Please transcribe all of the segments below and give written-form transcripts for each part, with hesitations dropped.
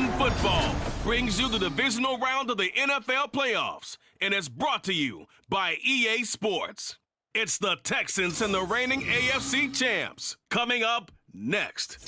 Madden Football brings you the divisional round of the NFL playoffs, and it's brought to you by EA Sports. It's the Texans and the reigning AFC champs. Coming up next.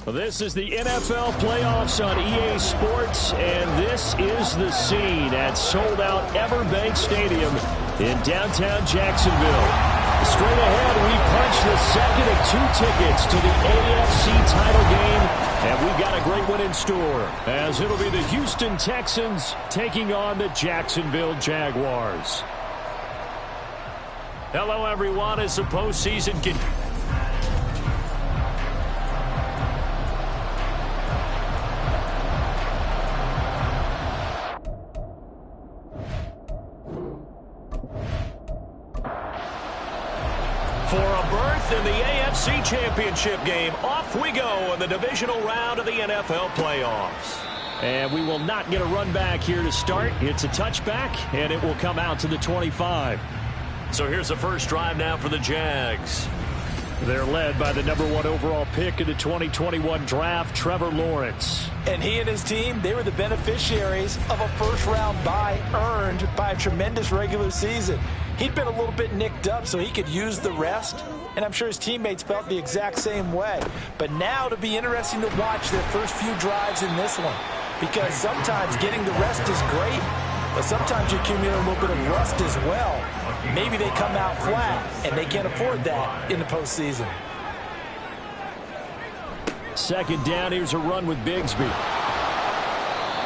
This is the NFL playoffs on EA Sports, and this is the scene at sold-out Everbank Stadium in downtown Jacksonville. Straight ahead, we punch the second of 2 tickets to the AFC title game, and we've got a great one in store, as it'll be the Houston Texans taking on the Jacksonville Jaguars. Hello, everyone, as the postseason continues. For a berth in the AFC Championship game, off we go in the divisional round of the NFL playoffs. And we will not get a run back here to start. It's a touchback, and it will come out to the 25. So here's the first drive now for the Jags. They're led by the #1 overall pick in the 2021 draft, Trevor Lawrence. And he and his team, they were the beneficiaries of a first-round bye earned by a tremendous regular season. He'd been a little bit nicked up, so he could use the rest, and I'm sure his teammates felt the exact same way. But now it'll be interesting to watch their first few drives in this one, because sometimes getting the rest is great, but sometimes you accumulate a little bit of rust as well. Maybe they come out flat, and they can't afford that in the postseason. Second down, here's a run with Bigsby.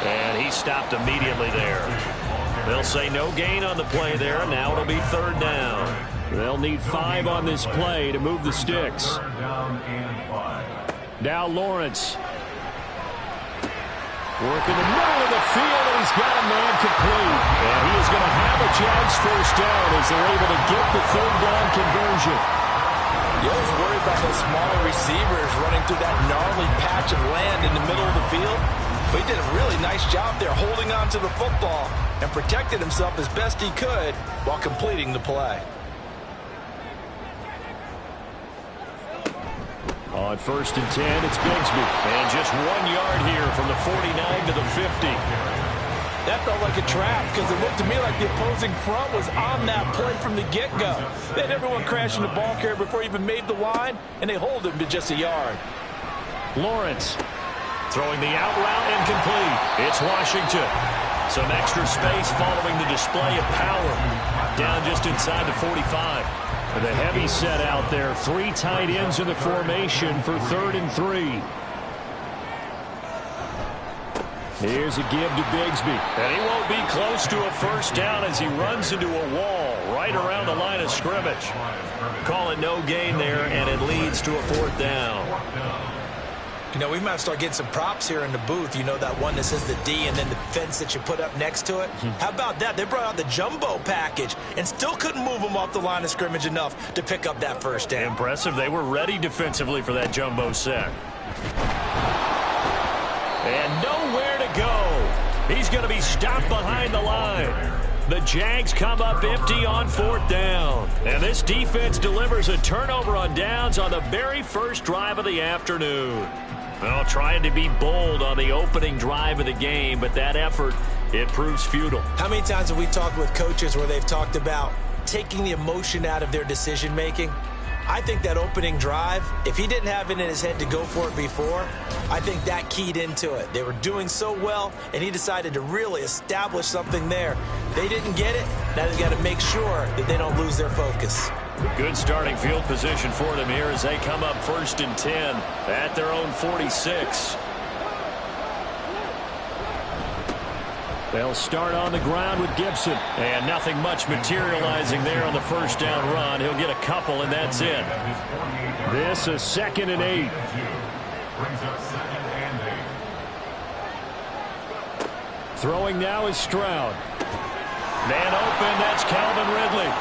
And he stopped immediately there. They'll say no gain on the play there. Now it'll be third down. They'll need 5 on this play to move the sticks. Now Lawrence. Working the middle of the field, and he's got a man complete. And he is going to have a Jags first down as they're able to get the third down conversion. You always worry about those smaller receivers running through that gnarly patch of land in the middle of the field. But he did a really nice job there holding on to the football and protected himself as best he could while completing the play. On 1st and 10, it's Bigsby. And just 1 yard here from the 49 to the 50. That felt like a trap because it looked to me like the opposing front was on that play from the get-go. They had everyone crashing the ball carrier before he even made the line, and they hold him to just a yard. Lawrence throwing the out route incomplete. It's Washington. Some extra space following the display of power. Down just inside the 45. The heavy set out there. 3 tight ends in the formation for 3rd and 3. Here's a give to Bigsby. And he won't be close to a first down as he runs into a wall right around the line of scrimmage. Call it no gain there, and it leads to a 4th down. You know, we might start getting some props here in the booth. You know, that one that says the D and then the fence that you put up next to it? How about that? They brought out the jumbo package and still couldn't move them off the line of scrimmage enough to pick up that first down. Impressive. They were ready defensively for that jumbo set. And nowhere to go. He's going to be stopped behind the line. The Jags come up empty on 4th down. And this defense delivers a turnover on downs on the very first drive of the afternoon. Well, trying to be bold on the opening drive of the game, but that effort, it proves futile. How many times have we talked with coaches where they've talked about taking the emotion out of their decision-making? I think that opening drive, if he didn't have it in his head to go for it before, I think that keyed into it. They were doing so well, and he decided to really establish something there. They didn't get it. Now they've got to make sure that they don't lose their focus. Good starting field position for them here as they come up 1st and 10 at their own 46. They'll start on the ground with Gibson. And nothing much materializing there on the first down run. He'll get a couple, and that's it. This is 2nd and 8. Throwing now is Stroud. Man open, that's Calvin Ridley.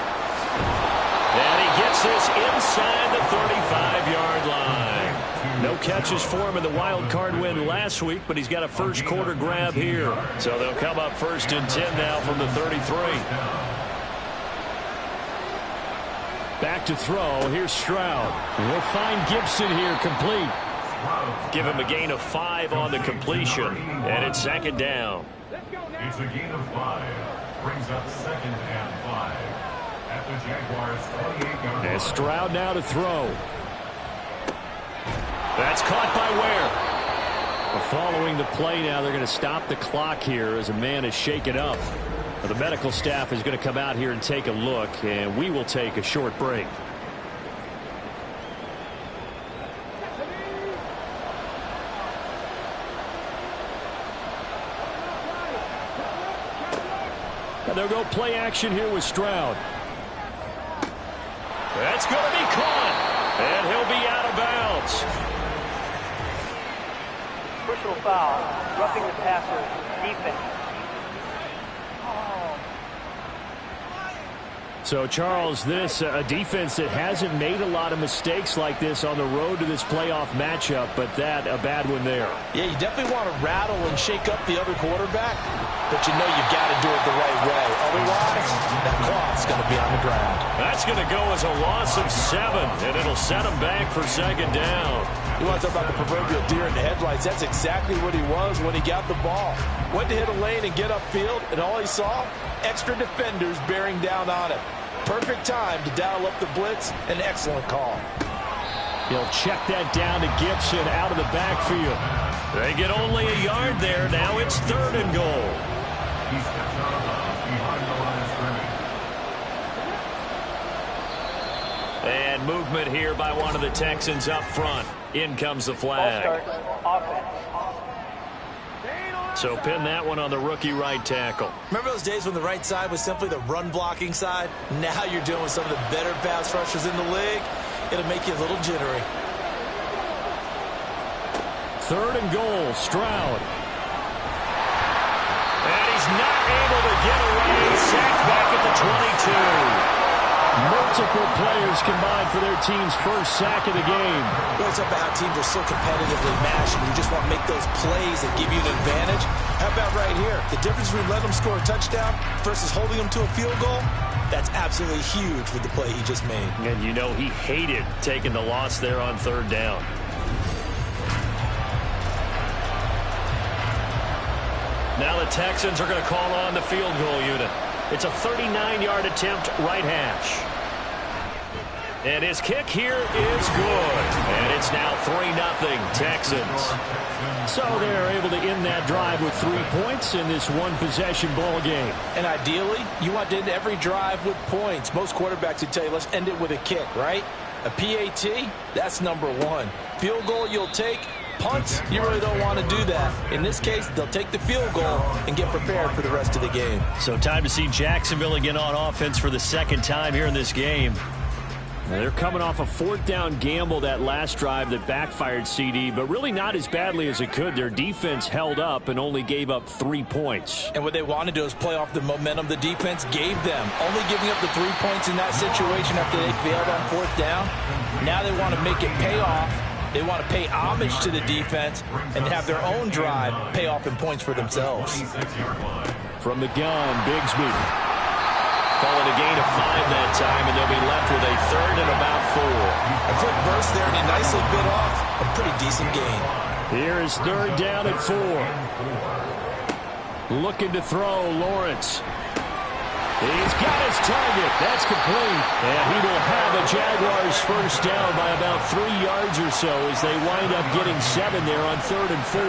And he gets this inside the 35-yard line. No catches for him in the wild card win last week, but he's got a first quarter grab here. So they'll come up 1st and 10 now from the 33. Back to throw. Here's Stroud. We'll find Gibson here complete. Give him a gain of 5 on the completion, and it's second down. It's a gain of 5. Brings up 2nd and 5 at the Jaguars' 28-yard line. And Stroud now to throw. That's caught by Ware. Following the play now, they're going to stop the clock here as a man is shaken up. The medical staff is going to come out here and take a look, and we will take a short break. And they'll go play action here with Stroud. That's going to be caught, and he'll be out of bounds. Personal foul, roughing the passer, defense. So, Charles, this a defense that hasn't made a lot of mistakes like this on the road to this playoff matchup, but that a bad one there. Yeah, you definitely want to rattle and shake up the other quarterback, but you know you've got to do it the right way. Otherwise, that clock's going to be on the ground. That's going to go as a loss of 7, and it'll set him back for second down. You want to talk about the proverbial deer in the headlights. That's exactly what he was when he got the ball. Went to hit a lane and get upfield, and all he saw, extra defenders bearing down on him. Perfect time to dial up the blitz. An excellent call. He'll check that down to Gibson out of the backfield. They get only a yard there. Now it's 3rd and goal. He steps out of bounds behind the line of scrimmage. And movement here by one of the Texans up front. In comes the flag. So pin that one on the rookie right tackle. Remember those days when the right side was simply the run-blocking side? Now you're dealing with some of the better pass rushers in the league. It'll make you a little jittery. 3rd and goal, Stroud. And he's not able to get away. Sacked back at the 22. Multiple players combined for their team's first sack of the game. Well, it's about how teams are so competitively matched, and you just want to make those plays that give you an advantage. How about right here? The difference between letting them score a touchdown versus holding them to a field goal, that's absolutely huge with the play he just made. And you know he hated taking the loss there on 3rd down. Now the Texans are going to call on the field goal unit. It's a 39-yard attempt, right hash. And his kick here is good. And it's now 3-0 Texans. So they're able to end that drive with 3 points in this one-possession ball game. And ideally, you want to end every drive with points. Most quarterbacks would tell you, let's end it with a kick, right? A PAT, that's number 1. Field goal you'll take. Punts, you really don't want to do that. In this case, they'll take the field goal and get prepared for the rest of the game. So time to see Jacksonville again on offense for the 2nd time here in this game. They're coming off a 4th down gamble that last drive that backfired, CD, but really not as badly as it could. Their defense held up and only gave up 3 points. And what they want to do is play off the momentum the defense gave them. Only giving up the 3 points in that situation after they failed on 4th down. Now they want to make it pay off. They want to pay homage to the defense and have their own drive pay off in points for themselves. From the gun, Bigsby. Calling a gain of 5 that time, and they'll be left with a 3rd and about 4. A quick burst there, and he nicely bit off a pretty decent gain. Here is 3rd down at 4. Looking to throw, Lawrence. He's got his target. That's complete. And he will have a Jaguars first down by about 3 yards or so as they wind up getting 7 there on 3rd and 4.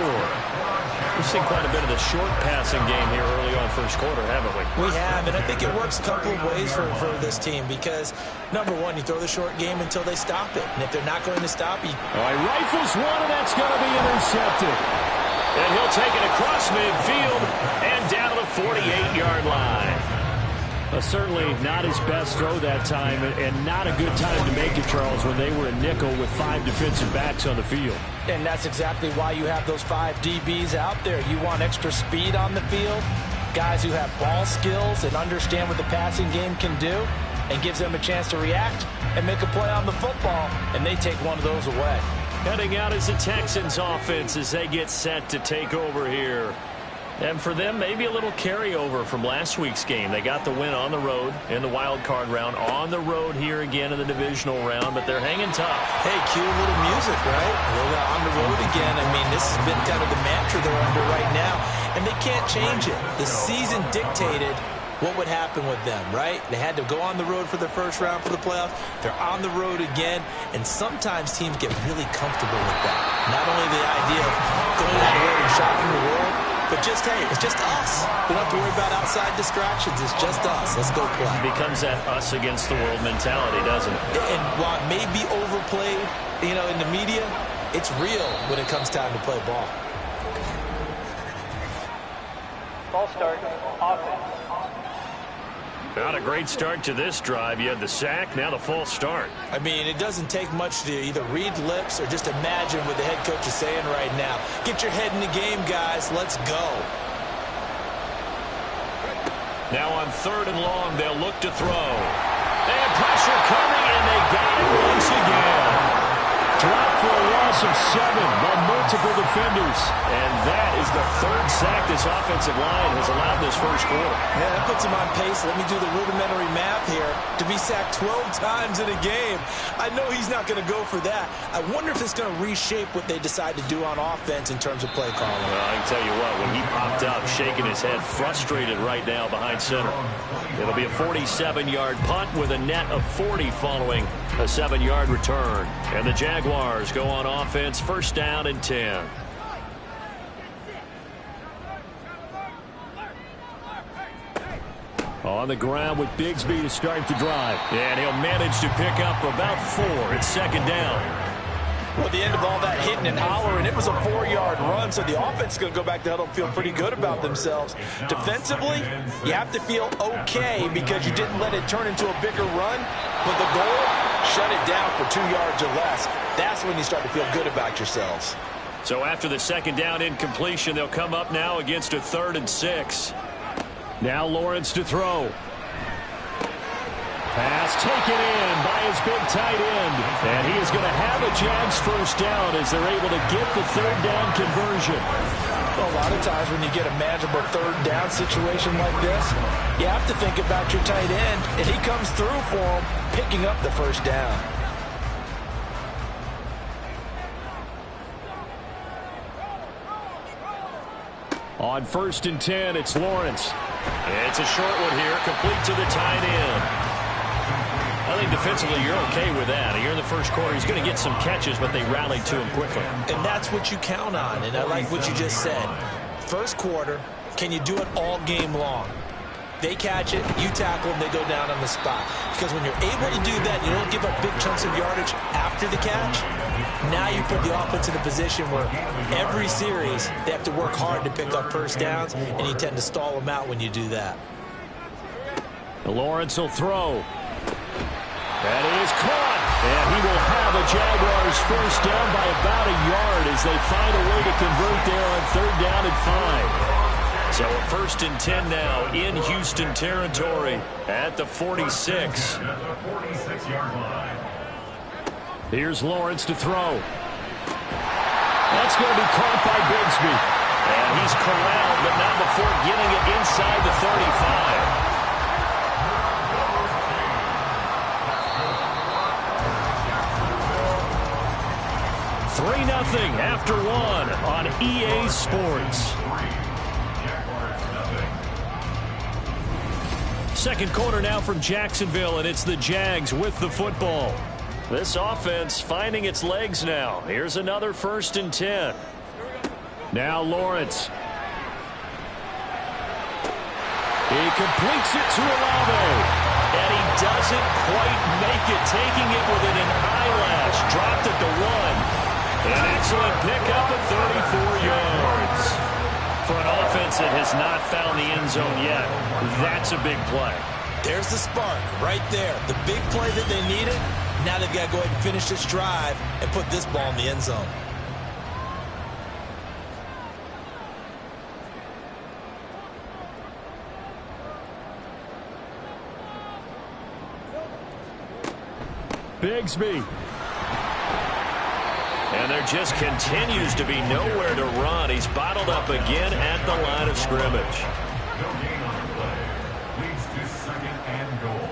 We've seen quite a bit of the short passing game here early on first quarter, haven't we? We have, and I think it works a couple of ways for this team because, number 1, you throw the short game until they stop it. And if they're not going to stop you. All right, rifles one, and that's going to be intercepted. And he'll take it across midfield and down to the 48-yard line. Certainly not his best throw that time, and not a good time to make it, Charles, when they were a nickel with 5 defensive backs on the field. And that's exactly why you have those 5 DBs out there. You want extra speed on the field, guys who have ball skills and understand what the passing game can do, and gives them a chance to react and make a play on the football, and they take one of those away. Heading out is the Texans offense as they get set to take over here. And for them, maybe a little carryover from last week's game. They got the win on the road in the wild card round, on the road here again in the divisional round, but they're hanging tough. Hey, cue a little music, right? On the road again. I mean, this has been kind of the mantra they're under right now, and they can't change it. The season dictated what would happen with them, right? They had to go on the road for the first round for the playoffs. They're on the road again, and sometimes teams get really comfortable with that. Not only the idea of going on the road and shocking the world, but just, hey, it's just us. We don't have to worry about outside distractions. It's just us. Let's go play. It becomes that us against the world mentality, doesn't it? And while it may be overplayed, in the media, it's real when it comes time to play ball. Ball start, offense. Not a great start to this drive. You had the sack, now the false start. I mean, it doesn't take much to either read lips or just imagine what the head coach is saying right now. Get your head in the game, guys. Let's go. Now on 3rd and long, they'll look to throw. They have pressure coming, and they got it once again. Drop for a loss of 7 by multiple defenders. And that is the 3rd sack this offensive line has allowed this first quarter. Yeah, that puts him on pace. Let me do the rudimentary math here. To be sacked 12 times in a game, I know he's not going to go for that. I wonder if it's going to reshape what they decide to do on offense in terms of play calling. Well, I can tell you what, when he popped up, shaking his head, frustrated right now behind center. It'll be a 47-yard punt with a net of 40 following a 7-yard return. And the Jaguars go on offense, 1st down and 10. On the ground with Bigsby to start the drive. And he'll manage to pick up about 4. It's 2nd down. Well, at the end of all that hitting and hollering, it was a 4-yard run, so the offense is going to go back to huddle and feel pretty good about themselves. Defensively, you have to feel okay because you didn't let it turn into a bigger run, but the goal, shut it down for 2 yards or less. That's when you start to feel good about yourselves. So after the 2nd down incompletion, they'll come up now against a 3rd and 6. Now Lawrence to throw. Pass taken in by his big tight end. And he is going to have a Jags 1st down as they're able to get the 3rd down conversion. Well, a lot of times when you get a manageable 3rd down situation like this, you have to think about your tight end, and he comes through for him, picking up the 1st down. On 1st and 10, it's Lawrence. It's a short one here, complete to the tight end. I think defensively you're okay with that. Here in the first quarter, he's going to get some catches, but they rallied to him quickly. And that's what you count on, and I like what you just said. First quarter, can you do it all game long? They catch it, you tackle them, they go down on the spot. Because when you're able to do that, you don't give up big chunks of yardage after the catch. Now you put the offense in a position where every series they have to work hard to pick up 1st downs, and you tend to stall them out when you do that. Lawrence will throw. That is caught. And he will have a Jaguars 1st down by about a yard as they find a way to convert there on 3rd down and 5. So a 1st and 10 now in Houston territory at the 46. Here's Lawrence to throw. That's going to be caught by Bigsby. And he's corralled, but not before getting it inside the 35. 3-0 after 1 on EA Sports. Second quarter now from Jacksonville, and it's the Jags with the football. This offense finding its legs now. Here's another 1st and 10. Now Lawrence. He completes it to Olave. And he doesn't quite make it, taking it within an eyelash. Dropped at the 1. An excellent pickup of 34 yards. For an offense that has not found the end zone yet, that's a big play. There's the spark right there. The big play that they needed. Now they've got to go ahead and finish this drive and put this ball in the end zone. Bigsby. And there just continues to be nowhere to run. He's bottled up again at the line of scrimmage. No gain on the play. Leads to second and goal.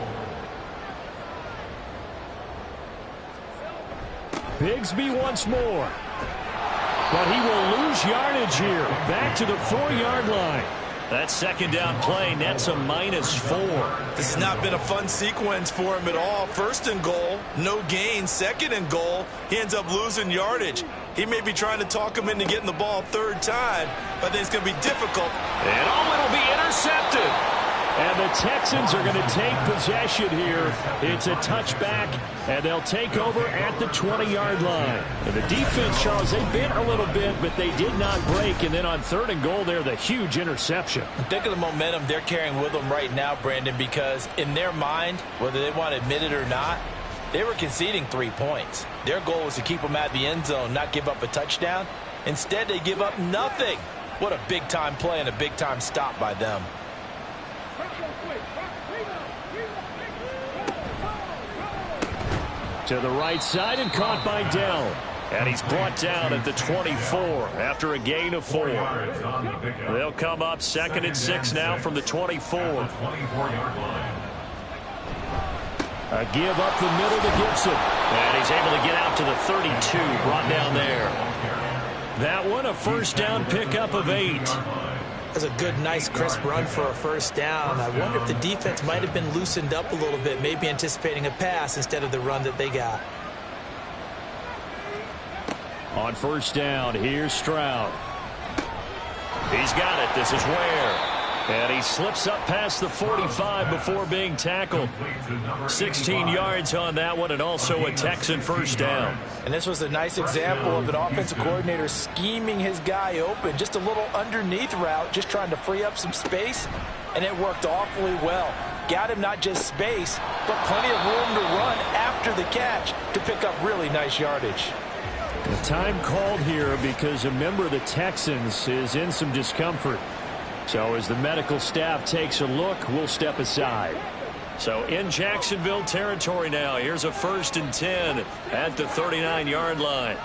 Bigsby once more. But he will lose yardage here. Back to the 4-yard line. That second down play nets a -4. This has not been a fun sequence for him at all. First and goal, no gain. Second and goal, he ends up losing yardage. He may be trying to talk him into getting the ball third time, but I think it's going to be difficult. And it'll be intercepted. And the Texans are going to take possession here. It's a touchback, and they'll take over at the 20-yard line. And the defense, Charles, they bent a little bit, but they did not break. And then on third and goal there, the huge interception. Think of the momentum they're carrying with them right now, Brandon, because in their mind, whether they want to admit it or not, they were conceding 3 points. Their goal was to keep them at the end zone, not give up a touchdown. Instead, they give up nothing. What a big-time play and a big-time stop by them. To the right side and caught by Dell. And he's brought down at the 24 after a gain of 4. They'll come up 2nd and 6 now from the 24. 24-yard line. A give up the middle to Gibson. And he's able to get out to the 32, brought down there. That one a first down pickup of 8. That's a good, nice, crisp run for a first down. I wonder if the defense might have been loosened up a little bit, maybe anticipating a pass instead of the run that they got. On first down, here's Stroud. He's got it. This is Ware. And he slips up past the 45 before being tackled. 16 yards on that one, and also a Texan first down. And this was a nice example of an offensive coordinator scheming his guy open. Just a little underneath route, just trying to free up some space, and it worked awfully well. Got him not just space, but plenty of room to run after the catch to pick up really nice yardage. The time called here because a member of the Texans is in some discomfort. So as the medical staff takes a look, we'll step aside. So in Jacksonville territory now. Here's a 1st and 10 at the 39-yard line.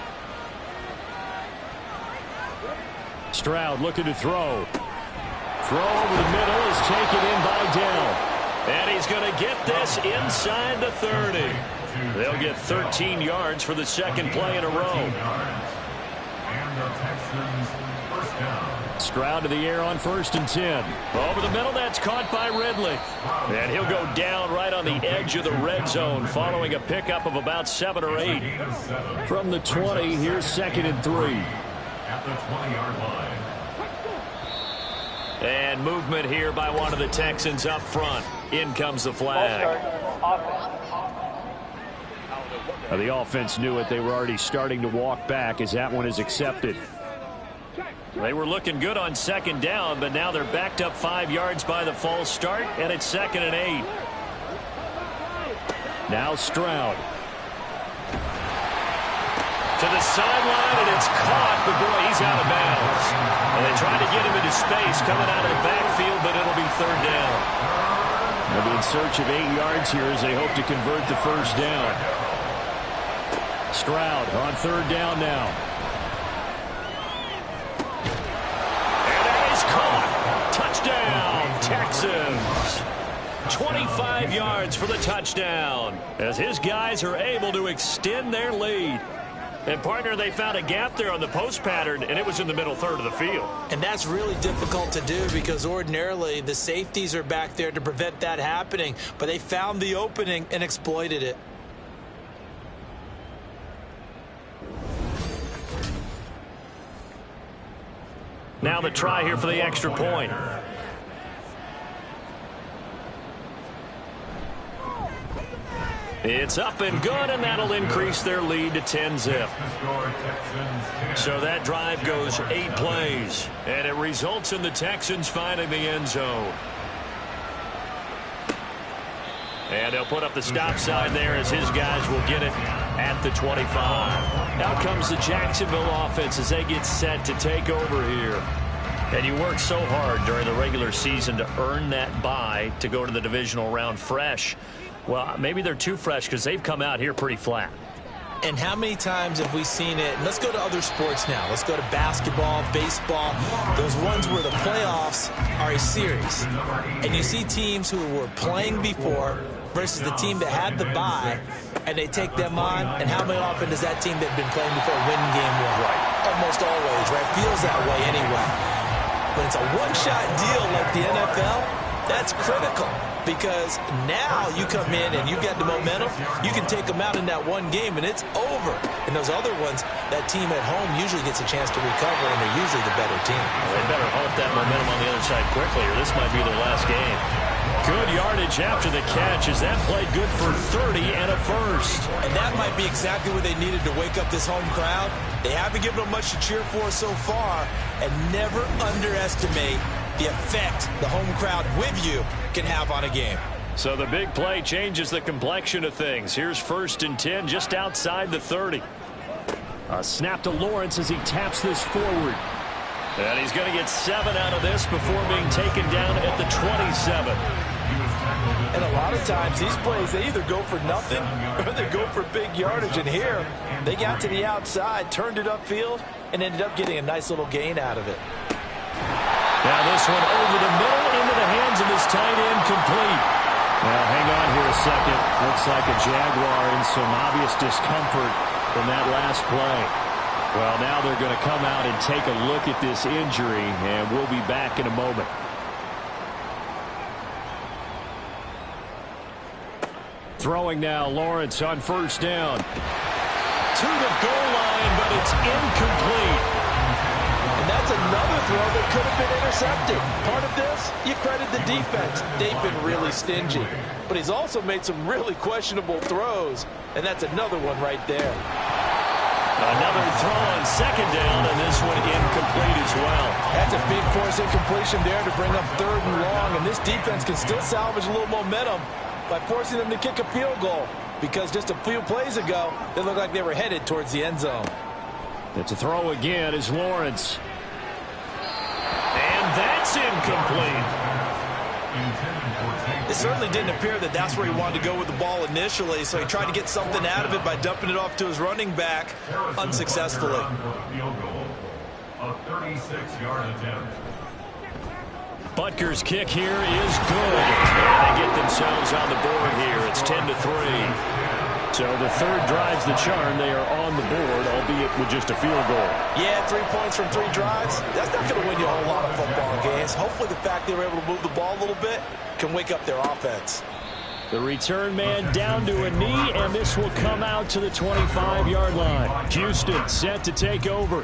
Stroud looking to throw. Throw over the middle is taken in by Dell. And he's going to get this inside the 30. They'll get 13 yards for the second play in a row. And the Texans first down. Stroud to the air on 1st and 10. Over the middle, that's caught by Ridley. And he'll go down right on the edge of the red zone following a pickup of about 7 or 8. From the 20, here's 2nd and 3. At the 20-yard line. And movement here by one of the Texans up front. In comes the flag. Now, the offense knew it. They were already starting to walk back as that one is accepted. They were looking good on 2nd down, but now they're backed up 5 yards by the false start, and it's 2nd and 8. Now Stroud. To the sideline, and it's caught, but boy, he's out of bounds. And they try to get him into space coming out of the backfield, but it'll be 3rd down. They'll be in search of 8 yards here as they hope to convert the first down. Stroud on 3rd down now. Touchdown, Texans. 25 yards for the touchdown as his guys are able to extend their lead. And, partner, they found a gap there on the post pattern, and it was in the middle third of the field. And that's really difficult to do because ordinarily the safeties are back there to prevent that happening. But they found the opening and exploited it. Now the try here for the extra point. It's up and good, and that'll increase their lead to 10-zip. So that drive goes 8 plays, and it results in the Texans finding the end zone. And they'll put up the stop sign there as his guys will get it at the 25. Out comes the Jacksonville offense as they get set to take over here. And you work so hard during the regular season to earn that bye to go to the divisional round fresh. Well, maybe they're too fresh because they've come out here pretty flat. And how many times have we seen it? And let's go to other sports now. Let's go to basketball, baseball, those ones where the playoffs are a series. And you see teams who were playing before versus the team that had the bye, and they take them on. And how many often does that team that had been playing before win game one? Right. Almost always, right? Feels that way anyway. When it's a one-shot deal like the NFL, that's critical. Because now you come in and you get the momentum, you can take them out in that one game and it's over. And those other ones, that team at home usually gets a chance to recover and they're usually the better team. Well, they better hope that momentum on the other side quickly or this might be their last game. Good yardage after the catch as that played good for 30 and a first. And that might be exactly what they needed to wake up this home crowd. They haven't given them much to cheer for so far, and never underestimate the effect the home crowd with you can have on a game. So the big play changes the complexion of things. Here's 1st and 10 just outside the 30. A snap to Lawrence as he taps this forward. And he's going to get 7 out of this before being taken down at the 27. And a lot of times these plays, they either go for nothing or they go for big yardage. And here, they got to the outside, turned it upfield, and ended up getting a nice little gain out of it. Now this one over the middle into the hands of his tight end, complete. Now hang on here a second. Looks like a Jaguar in some obvious discomfort from that last play. Well, now they're going to come out and take a look at this injury, and we'll be back in a moment. Throwing now, Lawrence on 1st down. To the goal line, but it's incomplete. And that's another throw that could have been intercepted. Part of this, you credit the defense. They've been really stingy. But he's also made some really questionable throws, and that's another one right there. Another throw on 2nd down, and this one incomplete as well. That's a big force incompletion there to bring up 3rd and long, and this defense can still salvage a little momentum by forcing them to kick a field goal, because just a few plays ago, they looked like they were headed towards the end zone. It's a throw again is Lawrence. And that's incomplete. It certainly didn't appear that that's where he wanted to go with the ball initially, so he tried to get something out of it by dumping it off to his running back unsuccessfully. A 36-yard attempt. Butker's kick here is good. And they get themselves on the board here. It's 10-3. So the 3rd drives the charm. They are on the board, albeit with just a field goal. Yeah, 3 points from 3 drives. That's not going to win you a whole lot of football games. Hopefully the fact they were able to move the ball a little bit can wake up their offense. The return man down to a knee, and this will come out to the 25-yard line. Houston set to take over.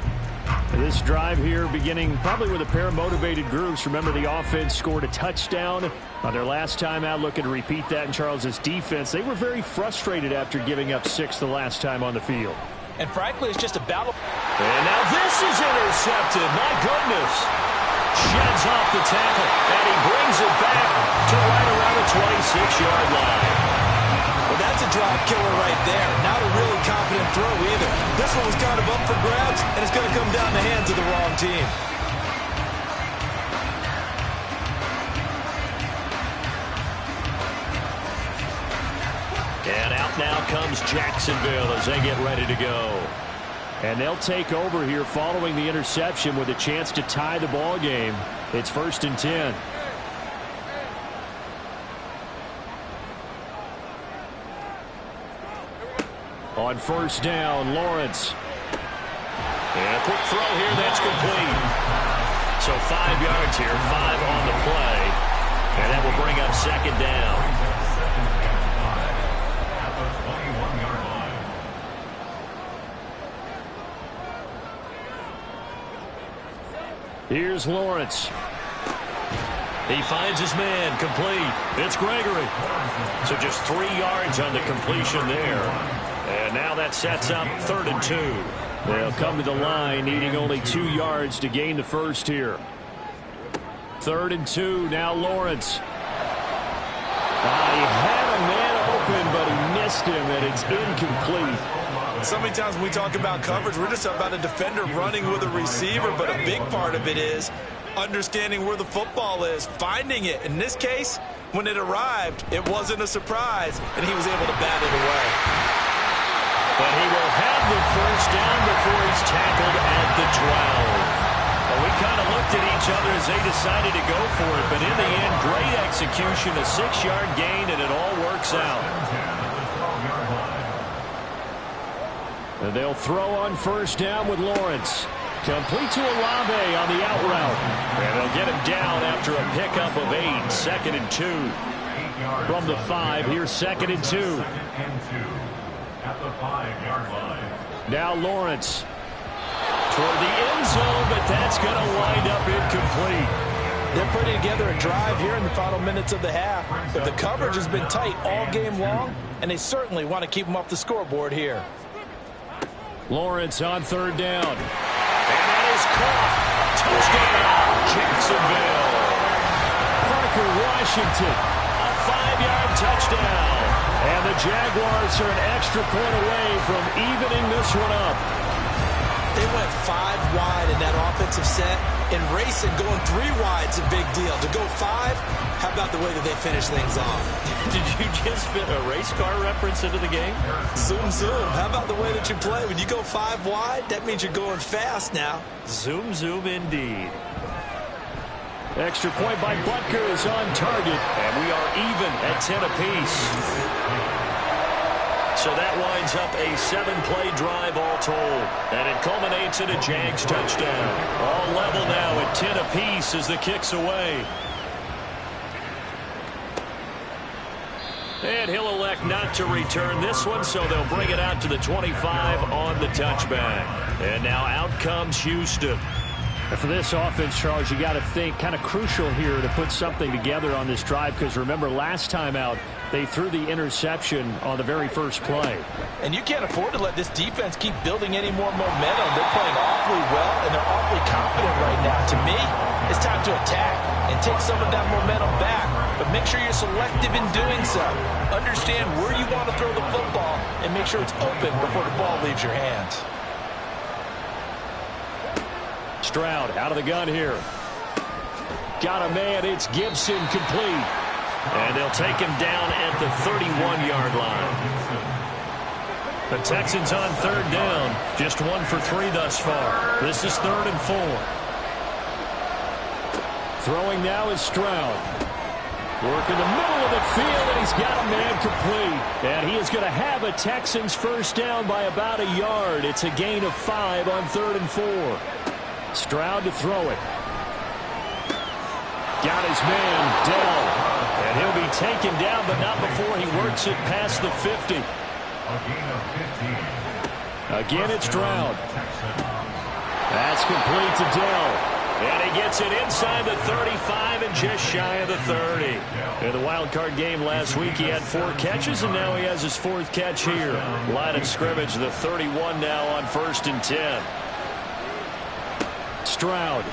This drive here beginning probably with a pair of motivated groups. Remember, the offense scored a touchdown on their last time out. Looking to repeat that in Charles's defense. They were very frustrated after giving up 6 the last time on the field. And frankly, it's just a battle. And now this is intercepted. My goodness. Sheds off the tackle, and he brings it back to right around the 26-yard line. Well, that's a drive killer right there. Not a really confident throw either. This one was kind of up for grabs, and it's going to come down the hands of the wrong team. And out now comes Jacksonville as they get ready to go. And they'll take over here following the interception with a chance to tie the ball game. It's 1st and 10. On 1st down, Lawrence. And a quick throw here, that's complete. So 5 yards here, 5 on the play. And that will bring up 2nd down. Here's Lawrence. He finds his man, complete. It's Gregory. So just 3 yards on the completion there. And now that sets up 3rd and 2. They'll come to the line, needing only 2 yards to gain the first here. 3rd and 2, now Lawrence. He had a man open, but he missed him, and it's incomplete. So many times when we talk about coverage, we're just about a defender running with a receiver, but a big part of it is understanding where the football is, finding it. In this case, when it arrived, it wasn't a surprise, and he was able to bat it away. But he will have the first down before he's tackled at the 12. Well, we kind of looked at each other as they decided to go for it, but in the end, great execution, a 6-yard gain, and it all works out. And they'll throw on first down with Lawrence. Complete to Olave on the out route. And they'll get him down after a pickup of 8. 2nd and 2. From the 5, here's 2nd and 2. At the 5-yard line. Now Lawrence toward the end zone, but that's going to wind up incomplete. They're putting together a drive here in the final minutes of the half, but the coverage has been tight all game long, and they certainly want to keep them off the scoreboard here. Lawrence on 3rd down. And that is caught. Touchdown, Jacksonville. Parker Washington, a 5-yard touchdown. And the Jaguars are an extra point away from evening this one up. They went 5 wide in that offensive set, and racing going 3 wide's a big deal. To go 5, how about the way that they finish things off? Did you just fit a race car reference into the game? Zoom, zoom. How about the way that you play? When you go 5 wide, that means you're going fast now. Zoom, zoom indeed. Extra point by Butker is on target, and we are even at 10 apiece. So that winds up a 7-play drive all told. And it culminates in a Jags touchdown. All level now at 10 apiece as the kick's away. And he'll elect not to return this one, so they'll bring it out to the 25 on the touchback. And now out comes Houston. And for this offense, Charles, you got to think kind of crucial here to put something together on this drive, because remember last time out they threw the interception on the very first play. And you can't afford to let this defense keep building any more momentum. They're playing awfully well, and they're awfully confident right now. To me, it's time to attack and take some of that momentum back, but make sure you're selective in doing so. Understand where you want to throw the football and make sure it's open before the ball leaves your hands. Stroud out of the gun here. Got a man. It's Gibson, complete. And they'll take him down at the 31-yard line. The Texans on 3rd down. Just 1 for 3 thus far. This is 3rd and 4. Throwing now is Stroud. Work in the middle of the field, and he's got a man complete. And he is going to have a Texans first down by about a yard. It's a gain of 5 on 3rd and 4. Stroud to throw it. Got his man, Dell. And he'll be taken down, but not before he works it past the 50. Again, it's Stroud. That's complete to Dell. And he gets it inside the 35 and just shy of the 30. In the wild card game last week, he had 4 catches, and now he has his 4th catch here. Line of scrimmage, the 31 now on 1st and 10. Stroud.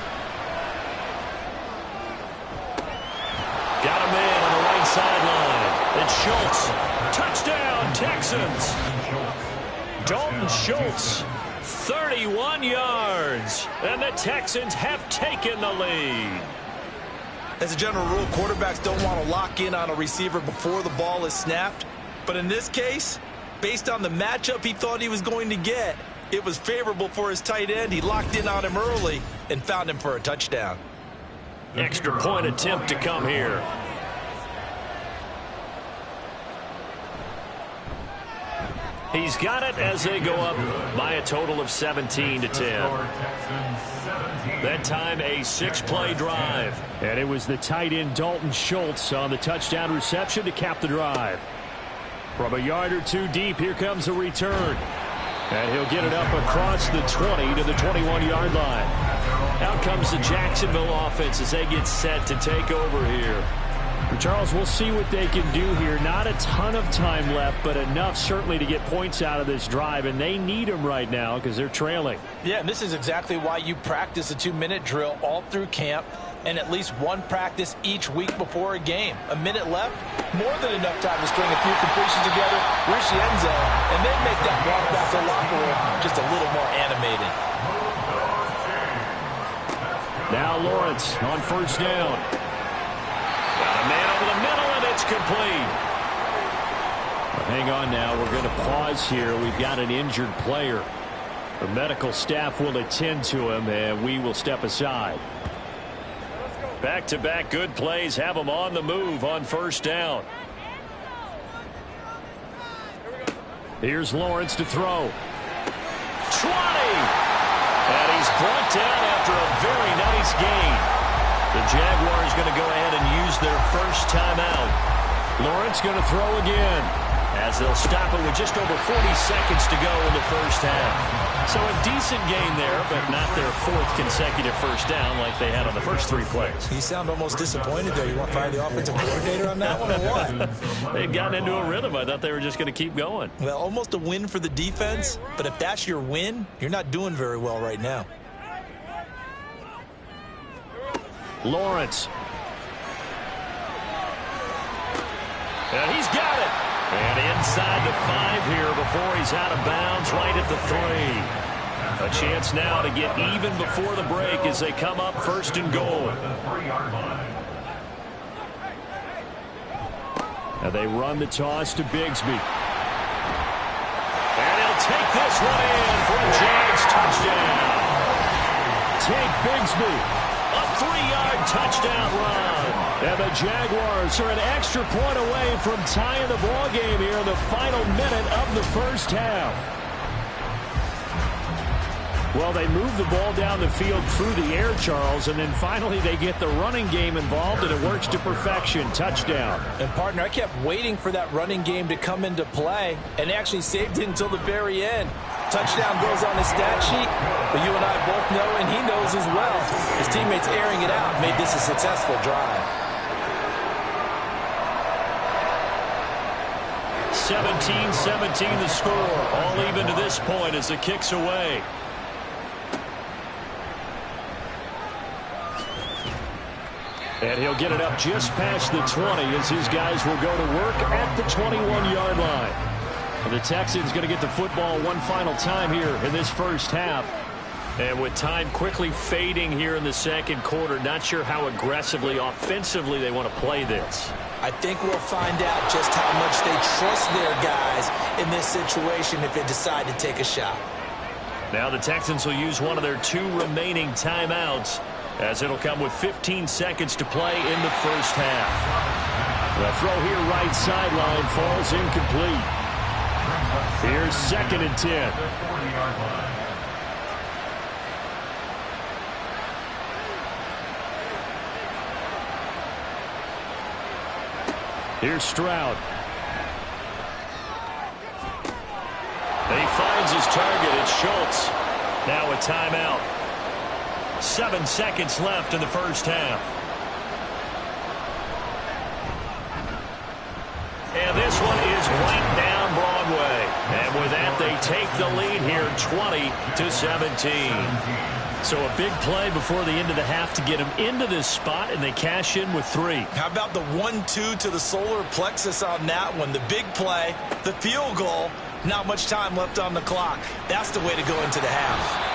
Got a man on the right sideline. It's Schultz. Touchdown, Texans. Dalton Schultz, 31 yards. And the Texans have taken the lead. As a general rule, quarterbacks don't want to lock in on a receiver before the ball is snapped. But in this case, based on the matchup he thought he was going to get, it was favorable for his tight end. He locked in on him early and found him for a touchdown. Extra point attempt to come here. He's got it as they go up by a total of 17 to 10. That time a 6-play drive. And it was the tight end Dalton Schultz on the touchdown reception to cap the drive. From a yard or 2 deep, here comes a return. And he'll get it up across the 20 to the 21-yard line. Out comes the Jacksonville offense as they get set to take over here. Charles, we'll see what they can do here. Not a ton of time left, but enough certainly to get points out of this drive, and they need them right now because they're trailing. Yeah, and this is exactly why you practice a 2-minute drill all through camp and at least 1 practice each week before a game. A minute left, more than enough time to string a few completions together, reach the end zone, and then make that walk back to the locker room just a little more animated. Now Lawrence on 1st down. Got a man over the middle, and it's complete. Hang on now. We're going to pause here. We've got an injured player. The medical staff will attend to him, and we will step aside. Back-to-back good plays have him on the move on first down. Here's Lawrence to throw. 20! And he's brought down after a very nice gain. The Jaguars going to go ahead and use their first timeout. Lawrence going to throw again, as they'll stop it with just over 40 seconds to go in the first half. So a decent gain there, but not their fourth consecutive first down like they had on the first 3 plays. You sound almost disappointed there. You want to fire the offensive coordinator on that one or what? They'd gotten into a rhythm. I thought they were just going to keep going. Well, almost a win for the defense, but if that's your win, you're not doing very well right now. Lawrence. And he's got it. And inside the 5 here before he's out of bounds, right at the 3. A chance now to get even before the break as they come up first and goal. And they run the toss to Bigsby. And he'll take this one in for a Jags touchdown. Take Bigsby. A 3-yard touchdown run. And the Jaguars are an extra point away from tying the ball game here in the final minute of the first half. Well, they move the ball down the field through the air, Charles, and then finally they get the running game involved, and it works to perfection. Touchdown. And, partner, I kept waiting for that running game to come into play, and actually saved it until the very end. Touchdown goes on the stat sheet, but you and I both know, and he knows as well, his teammates airing it out made this a successful drive. 17-17 the score. All even to this point as the kick's away. And he'll get it up just past the 20 as his guys will go to work at the 21-yard line. And the Texans going to get the football one final time here in this first half. And with time quickly fading here in the second quarter, not sure how aggressively, offensively they want to play this. I think we'll find out just how much they trust their guys in this situation if they decide to take a shot. Now the Texans will use one of their 2 remaining timeouts, as it'll come with 15 seconds to play in the first half. The throw here right sideline falls incomplete. Here's 2nd and 10. Here's Stroud. He finds his target. It's Schultz. Now a timeout. 7 seconds left in the first half. And this one is right down Broadway. And with that, they take the lead here 20-17. So a big play before the end of the half to get them into this spot, and they cash in with 3. How about the 1-2 to the solar plexus on that one? The big play, the field goal, not much time left on the clock. That's the way to go into the half.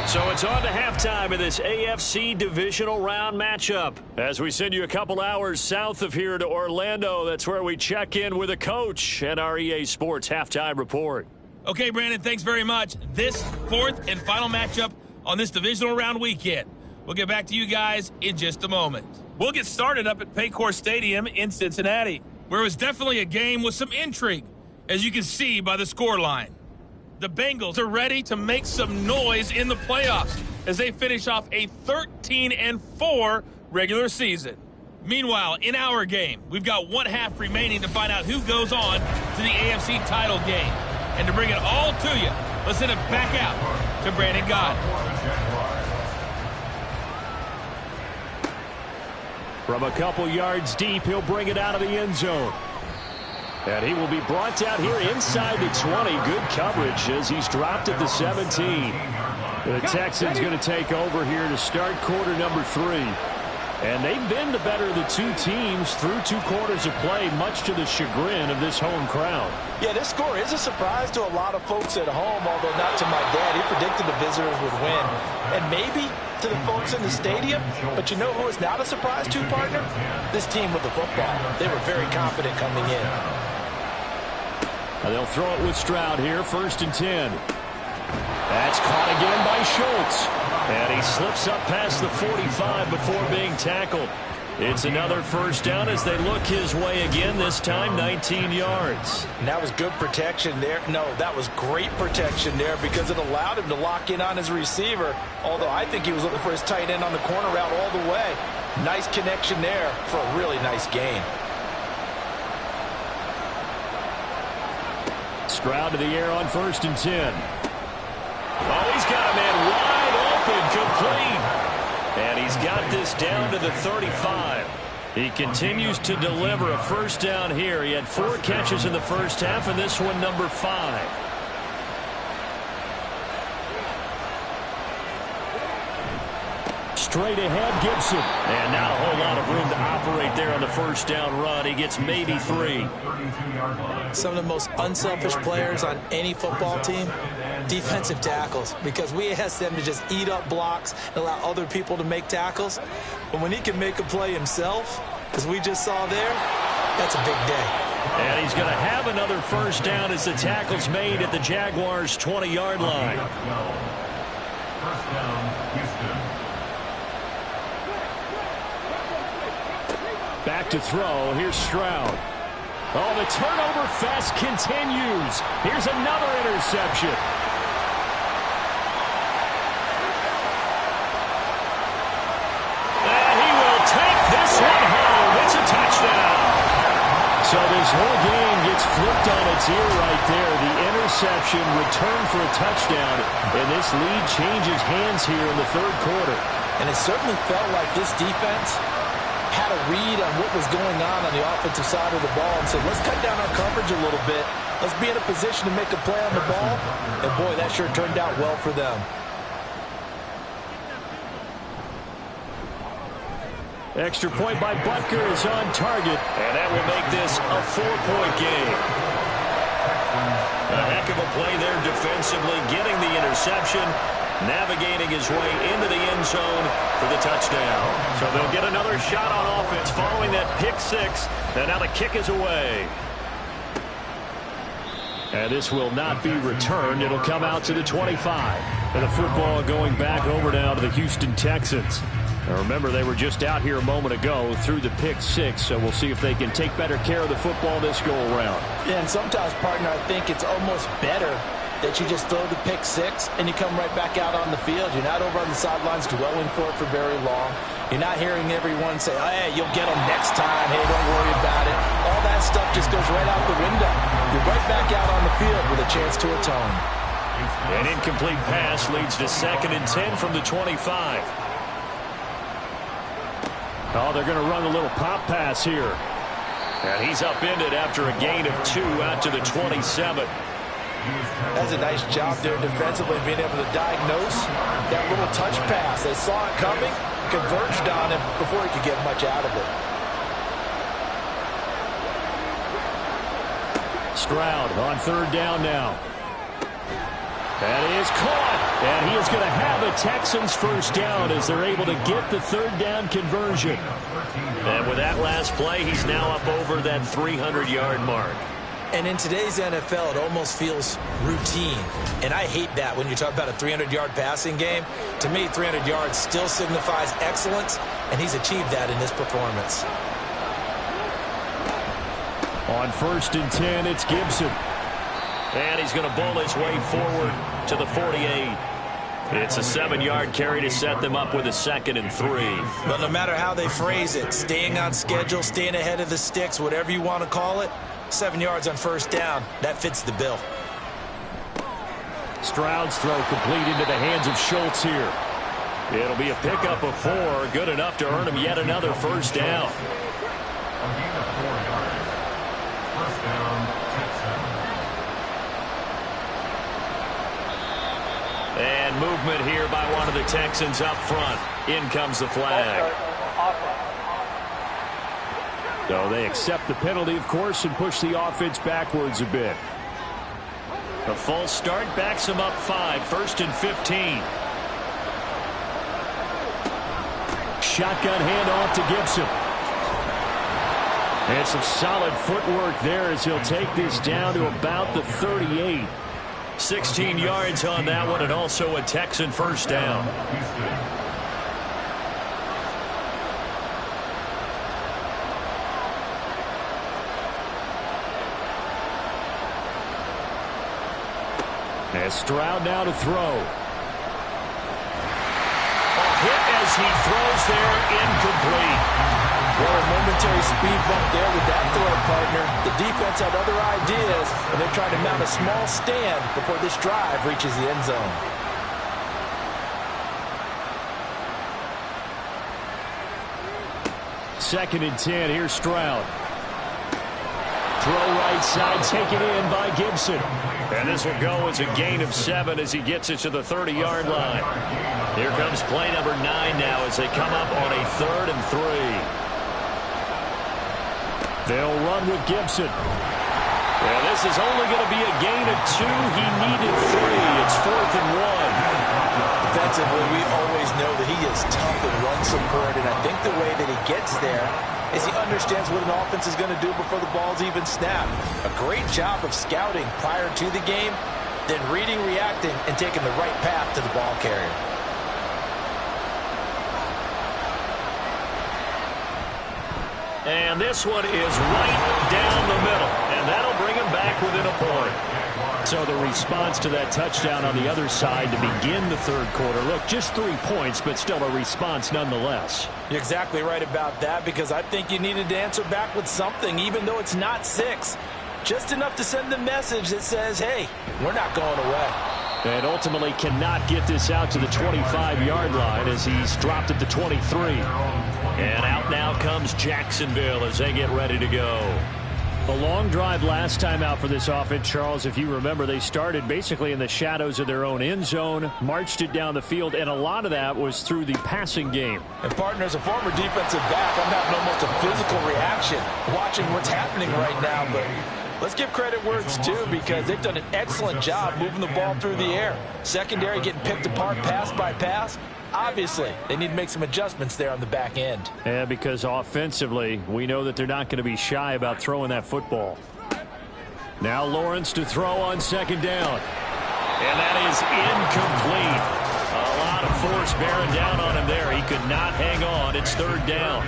So it's on to halftime of this AFC divisional round matchup. As we send you a couple hours south of here to Orlando, that's where we check in with a coach and our EA Sports halftime report. Okay, Brandon, thanks very much. This 4th and final matchup on this divisional round weekend. We'll get back to you guys in just a moment. We'll get started up at Paycor Stadium in Cincinnati, where it was definitely a game with some intrigue, as you can see by the scoreline. The Bengals are ready to make some noise in the playoffs as they finish off a 13-4 regular season. Meanwhile, in our game, we've got 1 half remaining to find out who goes on to the AFC title game. And to bring it all to you, let's send it back out to Brandon Gott. From a couple yards deep, he'll bring it out of the end zone. And he will be brought down here inside the 20. Good coverage as he's dropped at the 17. The Texans going to take over here to start quarter number 3. And they've been the better of the two teams through 2 quarters of play, much to the chagrin of this home crowd. Yeah, this score is a surprise to a lot of folks at home, although not to my dad. He predicted the visitors would win. And maybe to the folks in the stadium, but you know who is not a surprise to, partner? This team with the football. They were very confident coming in. And they'll throw it with Stroud here, 1st and 10. That's caught again by Schultz. And he slips up past the 45 before being tackled. It's another 1st down as they look his way again, this time 19 yards. And that was good protection there. No, that was great protection there because it allowed him to lock in on his receiver, although I think he was looking for his tight end on the corner route all the way. Nice connection there for a really nice gain. Stroud to the air on 1st and 10. Oh, he's got a man wide open, complete. And he's got this down to the 35. He continues to deliver a 1st down here. He had 4 catches in the 1st half, and this one number 5. Straight ahead, Gibson. And not a whole lot of room to operate there on the 1st down run. He gets maybe 3. Some of the most unselfish players on any football team, defensive tackles, because we ask them to just eat up blocks and allow other people to make tackles. But when he can make a play himself, as we just saw there, that's a big day. And he's going to have another 1st down as the tackle's made at the Jaguars' 20-yard line. 1st down, Houston. Back to throw. Here's Stroud. Oh, the turnover fest continues. Here's another interception. And he will take this one home. It's a touchdown. So this whole game gets flipped on its ear right there. The interception returned for a touchdown, and this lead changes hands here in the 3rd quarter. And it certainly felt like this defense had a read on what was going on the offensive side of the ball and said, let's cut down our coverage a little bit. Let's be in a position to make a play on the ball. And, boy, that sure turned out well for them. Extra point by Butker is on target, and that will make this a 4-point game. A heck of a play there defensively, getting the interception, navigating his way into the end zone for the touchdown. So they'll get another shot on offense following that pick 6, and now the kick is away. And this will not be returned. It'll come out to the 25. And the football going back over now to the Houston Texans. Now remember, they were just out here a moment ago through the pick 6, so we'll see if they can take better care of the football this go-around. Yeah, and sometimes, partner, I think it's almost better that you just throw the pick 6 and you come right back out on the field. You're not over on the sidelines dwelling for it for very long. You're not hearing everyone say, oh, hey, you'll get them next time. Hey, don't worry about it. All that stuff just goes right out the window. You're right back out on the field with a chance to atone. An incomplete pass leads to 2nd and 10 from the 25. Oh, they're going to run a little pop pass here. And he's upended after a gain of 2 out to the 27. That's a nice job there defensively, being able to diagnose that little touch pass. They saw it coming, converged on him before he could get much out of it. Stroud on 3rd down now. That is caught, and he is going to have a Texans 1st down as they're able to get the 3rd down conversion. And with that last play, he's now up over that 300-yard mark. And in today's NFL, it almost feels routine. And I hate that when you talk about a 300-yard passing game. To me, 300 yards still signifies excellence, and he's achieved that in this performance. On 1st and 10, it's Gibson. And he's going to bowl his way forward to the 48. It's a 7-yard carry to set them up with a 2nd and 3. But no matter how they phrase it, staying on schedule, staying ahead of the sticks, whatever you want to call it, 7 yards on 1st down, that fits the bill. Stroud's throw complete into the hands of Schultz here. It'll be a pickup of 4, good enough to earn him yet another 1st down. A gain of 4 yards. 1st down, Texans. And movement here by one of the Texans up front. In comes the flag. offense. So they accept the penalty, of course, and push the offense backwards a bit. The false start backs him up 5, 1st and 15. Shotgun handoff to Gibson. And some solid footwork there as he'll take this down to about the 38. 16 yards on that one, and also a Texan first down. And Stroud now to throw. Hit as he throws there, incomplete. Well, a momentary speed bump there with that throw, partner. The defense had other ideas, and they're trying to mount a small stand before this drive reaches the end zone. Second and 10, here's Stroud. Throw right side, taken in by Gibson. And this will go as a gain of 7 as he gets it to the 30-yard line. Here comes play number 9 now as they come up on a 3rd and 3. They'll run with Gibson. Well, this is only going to be a gain of 2. He needed 3. It's 4th and 1. Defensively, we always know that he is tough in run support, and I think the way that he gets there is he understands what an offense is going to do before the ball's even snapped. A great job of scouting prior to the game, then reading, reacting, and taking the right path to the ball carrier. And this one is right down the middle, and that'll bring him back within a point. So the response to that touchdown on the other side to begin the third quarter. Look, just 3 points, but still a response nonetheless. You're exactly right about that, because I think you needed to answer back with something, even though it's not 6. Just enough to send the message that says, hey, we're not going away. And ultimately cannot get this out to the 25-yard line as he's dropped at the 23. And out now comes Jacksonville as they get ready to go. A long drive last time out for this offense, Charles. If you remember, they started basically in the shadows of their own end zone, marched it down the field, and a lot of that was through the passing game. And partner, as a former defensive back, I'm having almost a physical reaction watching what's happening right now. But let's give credit where it's due, because they've done an excellent job moving the ball through the air. Secondary getting picked apart pass by pass. Obviously, they need to make some adjustments there on the back end. Yeah, because offensively, we know that they're not going to be shy about throwing that football. Now Lawrence to throw on second down. And that is incomplete. A lot of force bearing down on him there. He could not hang on. It's 3rd down.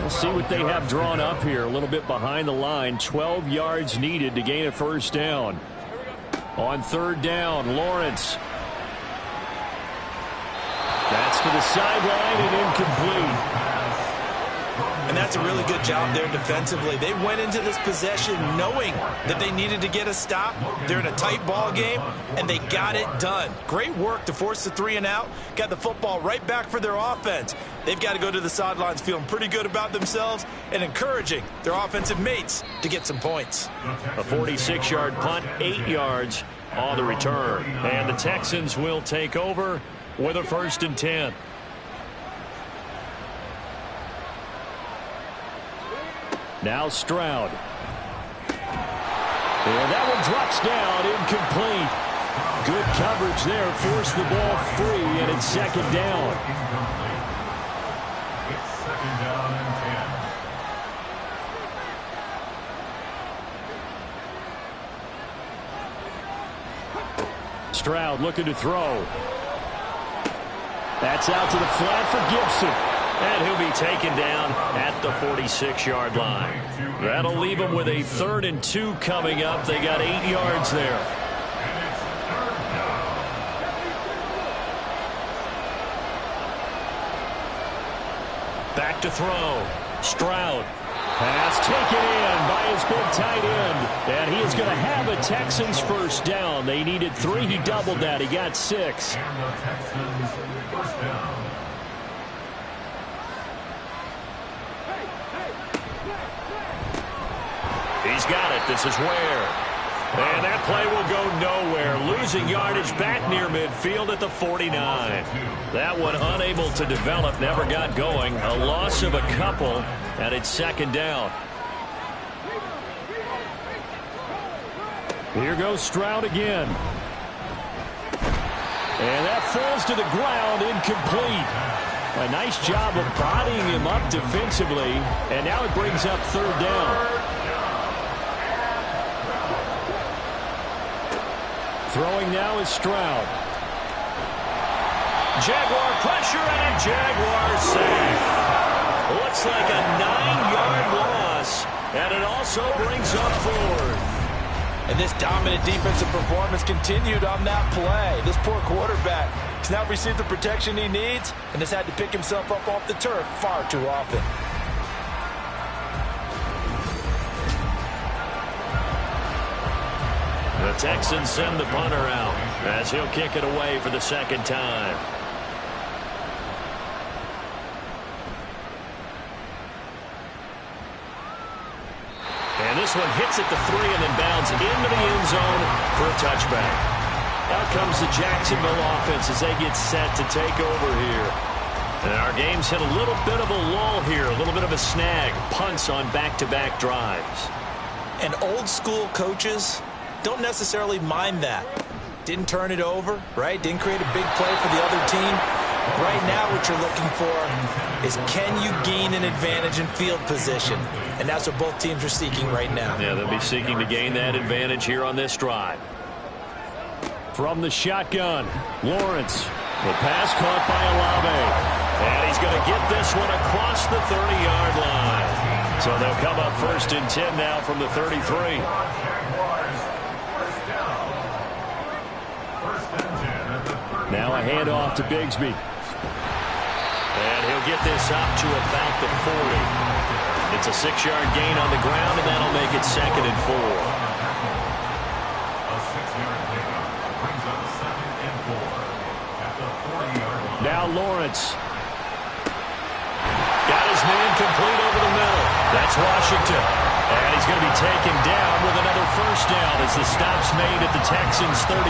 We'll see what they have drawn up here. A little bit behind the line. 12 yards needed to gain a first down. On 3rd down, Lawrence. That's to the sideline and incomplete. And that's a really good job there defensively. They went into this possession knowing that they needed to get a stop. They're in a tight ball game, and they got it done. Great work to force the 3 and out. Got the football right back for their offense. They've got to go to the sidelines feeling pretty good about themselves and encouraging their offensive mates to get some points. A 46-yard punt, 8 yards on the return. And the Texans will take over with a 1st and 10. Now Stroud. And that one drops down, incomplete. Good coverage there, forced the ball free, and it's 2nd down. It's 2nd down and 10. Stroud looking to throw. That's out to the flat for Gibson. And he'll be taken down at the 46-yard line. That'll leave them with a 3rd and 2 coming up. They got 8 yards there. Back to throw. Stroud. Pass taken in by his big tight end. And he is going to have a Texans first down. They needed 3. He doubled that. He got 6. And the Texans first down. He's got it. This is Ware. And that play will go nowhere, losing yardage back near midfield at the 49. That one unable to develop, never got going. A loss of a couple, and it's second down. Here goes Stroud again. And that falls to the ground, incomplete. A nice job of bodying him up defensively, and now it brings up third down. Throwing now is Stroud. Jaguar pressure and a Jaguar sack. Looks like a 9-yard loss, and it also brings up fourth. And this dominant defensive performance continued on that play. This poor quarterback has now received the protection he needs and has had to pick himself up off the turf far too often. The Texans send the punter out as he'll kick it away for the second time. And this one hits at the 3 and then bounds into the end zone for a touchback. Out comes the Jacksonville offense as they get set to take over here. And our game's hit a little bit of a lull here, a little bit of a snag. Punts on back-to-back drives. And old school coaches don't necessarily mind that. Didn't turn it over, right? Didn't create a big play for the other team. Right now what you're looking for is, can you gain an advantage in field position? And that's what both teams are seeking right now. Yeah, they'll be seeking to gain that advantage here on this drive. From the shotgun, Lawrence. The pass caught by Olave. And he's going to get this one across the 30-yard line. So they'll come up 1st and 10 now from the 33. Now a handoff to Bigsby. And he'll get this up to about the 40. It's a 6-yard gain on the ground, and that'll make it 2nd and 4. A 6-yard pickup brings up 2nd and 4 at the 40-yard line. Now Lawrence. Got his man complete over the middle. That's Washington. And he's going to be taken down with another first down as the stop's made at the Texans' 36.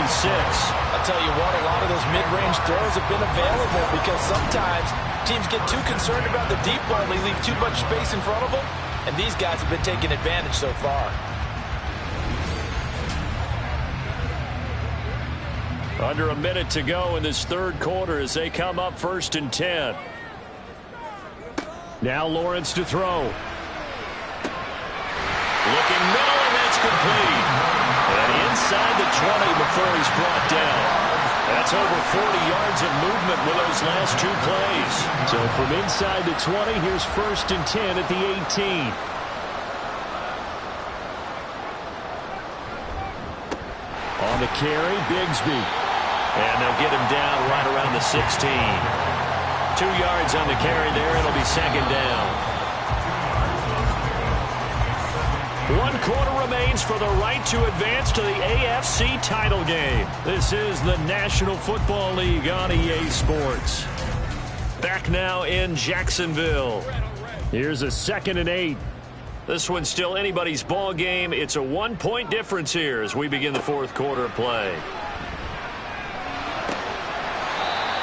I'll tell you what, a lot of those mid-range throws have been available because sometimes teams get too concerned about the deep ball. They leave too much space in front of them, and these guys have been taking advantage so far. Under a minute to go in this third quarter as they come up 1st and 10. Now Lawrence to throw. Looking middle, and that's complete. And inside the 20 before he's brought down. That's over 40 yards of movement with those last 2 plays. So from inside the 20, here's 1st and 10 at the 18. On the carry, Bigsby. And they'll get him down right around the 16. 2 yards on the carry there. It'll be 2nd down. 1 quarter remains for the right to advance to the AFC title game. This is the National Football League on EA Sports. Back now in Jacksonville. Here's a 2nd and 8. This one's still anybody's ball game. It's a 1-point difference here as we begin the 4th quarter of play.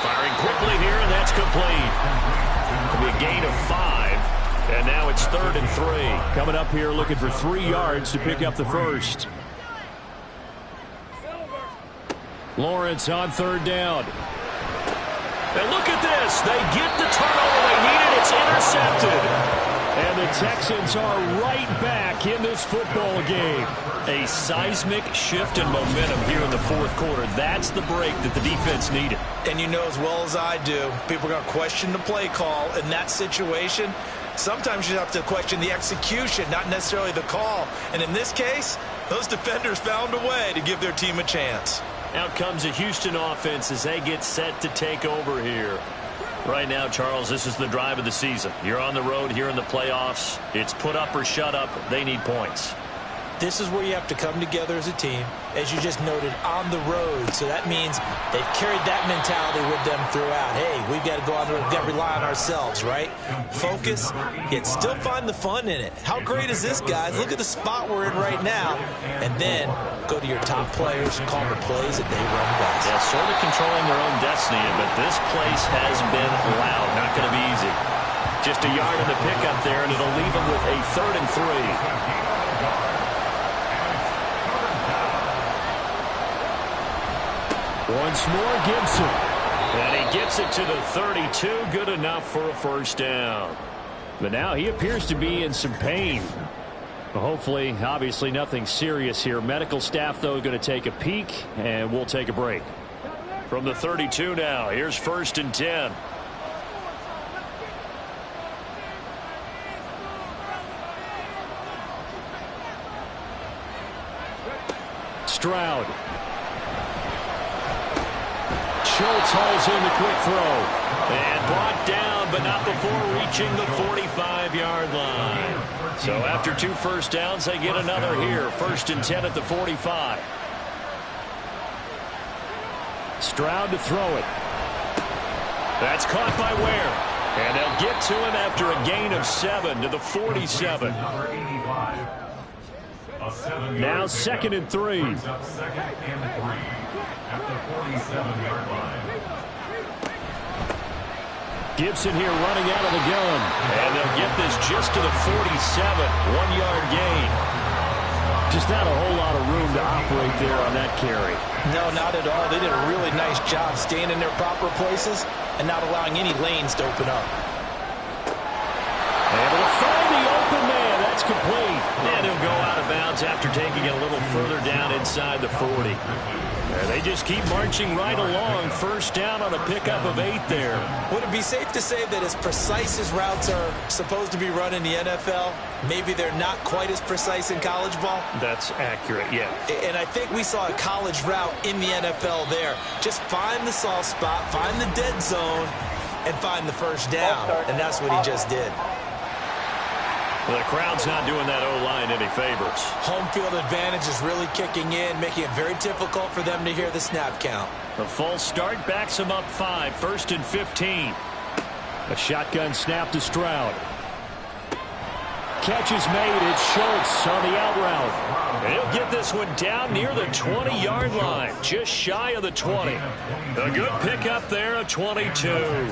Firing quickly here, and that's complete. It'll be a gain of 5. And now it's 3rd and 3. Coming up here looking for 3 yards to pick up the first. Lawrence on 3rd down. And look at this. They get the turnover they needed. It's intercepted. And the Texans are right back in this football game. A seismic shift in momentum here in the 4th quarter. That's the break that the defense needed. And you know as well as I do, people are going to question the play call in that situation. Sometimes you have to question the execution, not necessarily the call. And in this case, those defenders found a way to give their team a chance. Out comes the Houston offense as they get set to take over here. Right now, Charles, this is the drive of the season. You're on the road here in the playoffs. It's put up or shut up. They need points. This is where you have to come together as a team, as you just noted, on the road. So that means they've carried that mentality with them throughout. Hey, we've got to go on the road. We've got to rely on ourselves, right? Focus, yet still find the fun in it. How great is this, guys? Look at the spot we're in right now. And then go to your top players, call the plays that they run best. Yeah, sort of controlling their own destiny, but this place has been loud. Not going to be easy. Just a yard in the pickup there, and it'll leave them with a 3rd and 3. Once more, Gibson. And he gets it to the 32. Good enough for a first down. But now he appears to be in some pain. Hopefully, obviously nothing serious here. Medical staff, though, going to take a peek, and we'll take a break. From the 32 now, here's 1st and 10. Stroud. Schultz hauls in the quick throw. And brought down, but not before reaching the 45-yard line. So after 2 first downs, they get another here. 1st and 10 at the 45. Stroud to throw it. That's caught by Ware. And they'll get to him after a gain of 7 to the 47. Now 2nd and 3. At the 47-yard line. Gibson here running out of the gun. And they'll get this just to the 47. 1-yard gain. Just not a whole lot of room to operate there on that carry. No, not at all. They did a really nice job staying in their proper places and not allowing any lanes to open up. Able to find the open man. That's complete. And he'll go out of bounds after taking it a little further down inside the 40. And they just keep marching right along. First down on a pickup of 8 there. Would it be safe to say that as precise as routes are supposed to be run in the NFL, maybe they're not quite as precise in college ball? That's accurate, yeah. And I think we saw a college route in the NFL there. Just find the soft spot, find the dead zone, and find the first down. And that's what he just did. Well, the crowd's not doing that O-line any favors. Home field advantage is really kicking in, making it very difficult for them to hear the snap count. The false start backs them up 5. 1st and 15. A shotgun snap to Stroud. Catch is made. It's Schultz on the out route. And he'll get this one down near the 20-yard line, just shy of the 20. A good pickup there, a 22.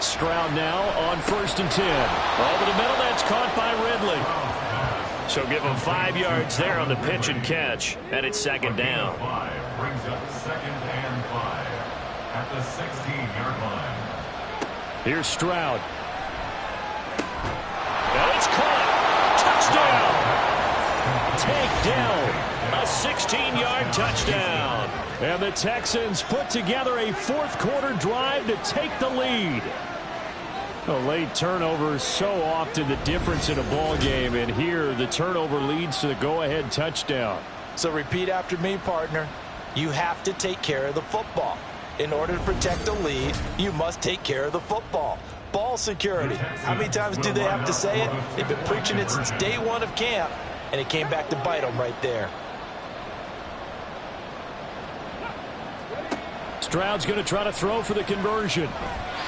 Stroud now on 1st and 10. Over the middle, that's caught by Ridley. So give him 5 yards there on the pitch and catch. And it's 2nd down. Brings up 2nd and 5 at the 16-yard line. Here's Stroud. And it's caught. Touchdown. Take down. A 16-yard touchdown. And the Texans put together a 4th quarter drive to take the lead. A late turnover is so often the difference in a ball game, and here the turnover leads to the go-ahead touchdown. So repeat after me, partner. You have to take care of the football. In order to protect the lead, you must take care of the football. Ball security. How many times do they have to say it? They've been preaching it since day 1 of camp, and it came back to bite them right there. Stroud's going to try to throw for the conversion.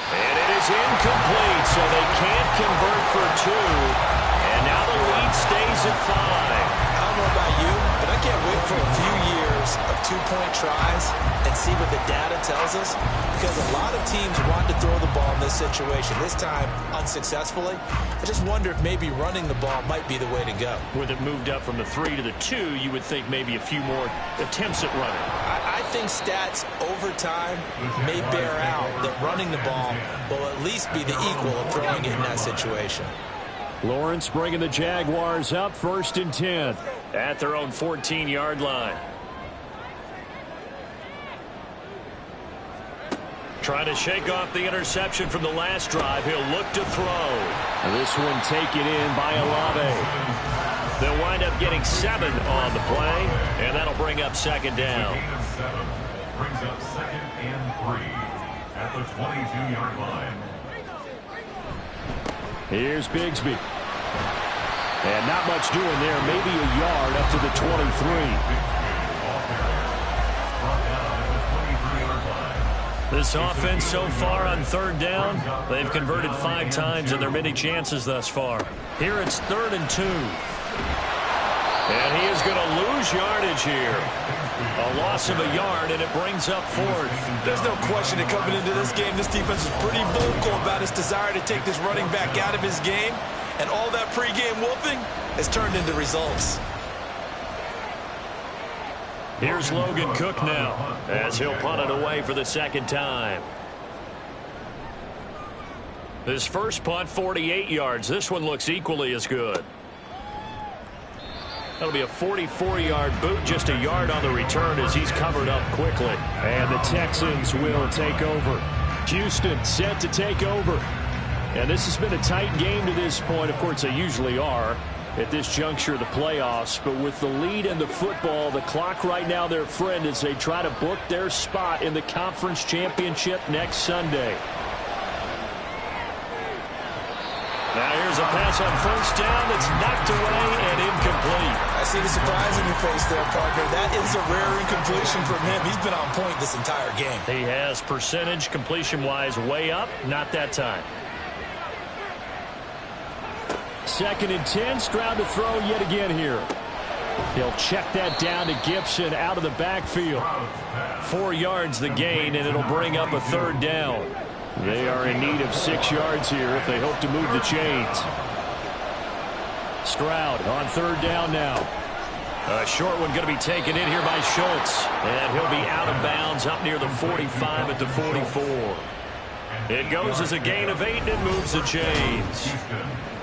And it is incomplete, so they can't convert for 2. And now the lead stays at 5. I don't know about you, but I can't wait for a few years of 2-point tries and see what the data tells us, because a lot of teams want to throw the ball in this situation, this time unsuccessfully. I just wonder if maybe running the ball might be the way to go. With it moved up from the 3 to the 2, you would think maybe a few more attempts at running. I think stats over time may bear out that running the ball will at least be the equal of throwing it in that situation. Lawrence bringing the Jaguars up 1st and 10. At their own 14-yard line. Trying to shake off the interception from the last drive. He'll look to throw. And this one taken in by Olave. They'll wind up getting 7 on the play, and that'll bring up 2nd down. Brings up 2nd and 3 at the 22-yard line. Here's Bigsby. And not much doing there. Maybe a yard up to the 23. This offense so far on 3rd down, they've converted 5 times in their many chances thus far. Here it's 3rd and 2. And he is going to lose yardage here. A loss of a yard, and it brings up 4th. There's no question that coming into this game, this defense is pretty vocal about its desire to take this running back out of his game. And all that pregame wolfing has turned into results. Here's Logan Cook now, as he'll punt it away for the 2nd time. His first punt, 48 yards. This one looks equally as good. That'll be a 44-yard boot, just a yard on the return as he's covered up quickly. And the Texans will take over. Houston set to take over. And this has been a tight game to this point. Of course, they usually are at this juncture of the playoffs. But with the lead in the football, the clock right now their friend as they try to book their spot in the conference championship next Sunday. Now here's a pass on 1st down that's knocked away and incomplete. I see the surprise in your face there, partner. That is a rare incompletion from him. He's been on point this entire game. He has percentage completion-wise way up, not that time. 2nd and 10, Stroud to throw yet again here. He'll check that down to Gibson out of the backfield. 4 yards the gain, and it'll bring up a 3rd down. They are in need of 6 yards here if they hope to move the chains. Stroud on 3rd down now. A short one going to be taken in here by Schultz. And he'll be out of bounds up near the 45 at the 44. It goes as a gain of 8 and it moves the chains.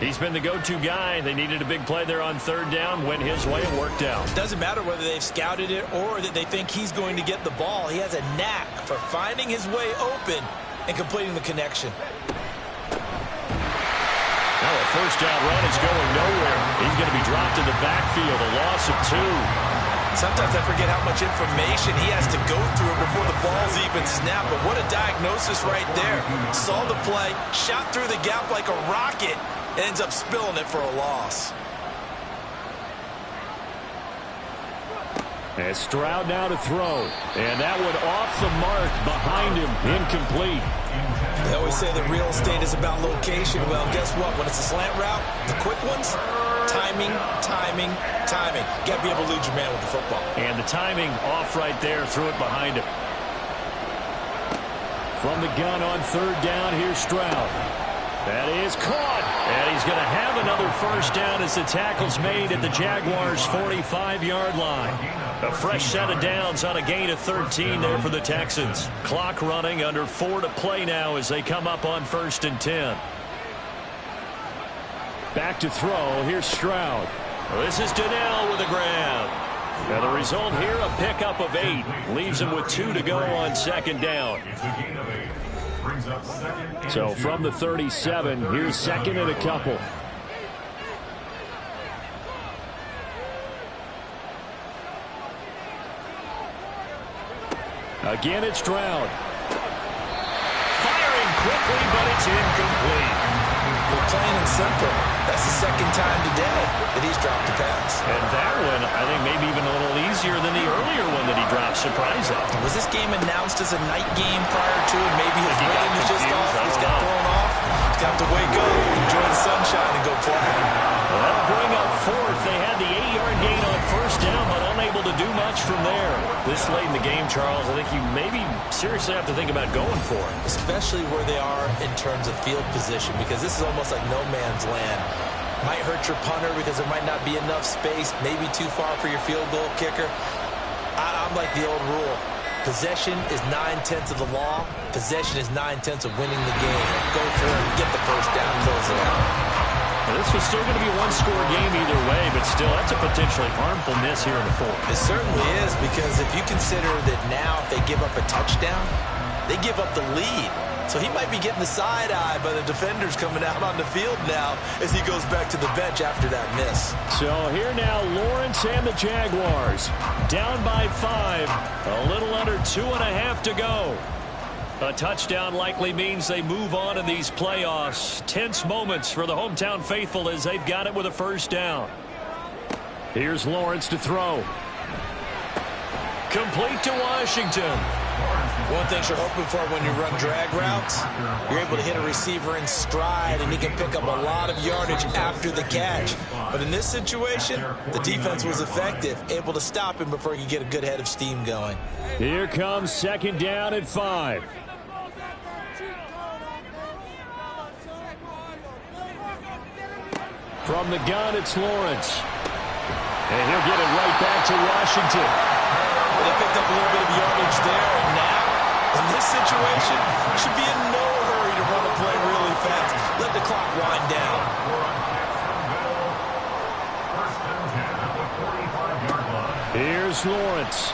He's been the go-to guy. They needed a big play there on 3rd down. Went his way and worked out. Doesn't matter whether they've scouted it or that they think he's going to get the ball. He has a knack for finding his way open and completing the connection. Now a 1st down run is going nowhere. He's going to be dropped in the backfield, a loss of 2. Sometimes I forget how much information he has to go through before the ball's even snapped. But what a diagnosis right there. Saw the play, shot through the gap like a rocket, and ends up spilling it for a loss. And Stroud now to throw. And that one off the mark behind him. Incomplete. They always say that real estate is about location. Well, guess what? When it's a slant route, the quick ones, timing, timing, timing. You got to be able to lead your man with the football. And the timing off right there. Threw it behind him. From the gun on 3rd down, here's Stroud. That is caught. And he's going to have another 1st down as the tackle's made at the Jaguars' 45-yard line. A fresh set of downs on a gain of 13 there for the Texans. Clock running, under 4 to play now as they come up on 1st and 10. Back to throw. Here's Stroud. This is Donnell with a grab. Now the result here, a pickup of 8. Leaves him with 2 to go on 2nd down. So from the 37, here's 2nd and a couple. Again, it's Stroud. Firing quickly, but it's incomplete. Well, plain and simple. That's the 2nd time today that he's dropped a pass. And that one, I think, maybe even a little easier than the earlier one that he dropped. Surprising. Was this game announced as a night game prior to it? Maybe his rhythm is just off. He's got thrown off. He's got to wake up, enjoy the sunshine, and go play. Well, that'll bring up 4th. They had the 8-yard gain on 1st down, but unable to do much from there. This late in the game, Charles, I think you maybe seriously have to think about going for it. Especially where they are in terms of field position, because this is almost like no man's land. Might hurt your punter because there might not be enough space, maybe too far for your field goal kicker. I'm like the old rule. Possession is 9/10 of the law. Possession is 9/10 of winning the game. Go for it, get the 1st down, close it out. Well, this was still going to be a one-score game either way, but still, that's a potentially harmful miss here in the 4th. It certainly is, because if you consider that now if they give up a touchdown, they give up the lead. So he might be getting the side-eye by the defenders coming out on the field now as he goes back to the bench after that miss. So here now, Lawrence and the Jaguars down by 5. A little under 2.5 to go. A touchdown likely means they move on in these playoffs. Tense moments for the hometown faithful as they've got it with a first down. Here's Lawrence to throw. Complete to Washington. One thing you're hoping for when you run drag routes, you're able to hit a receiver in stride, and he can pick up a lot of yardage after the catch. But in this situation, the defense was effective, able to stop him before he could get a good head of steam going. Here comes second down at 5. From the gun, it's Lawrence. And he'll get it right back to Washington. They picked up a little bit of yardage there, and now, in this situation, should be in no hurry to run the play really fast. Let the clock wind down. Here's Lawrence.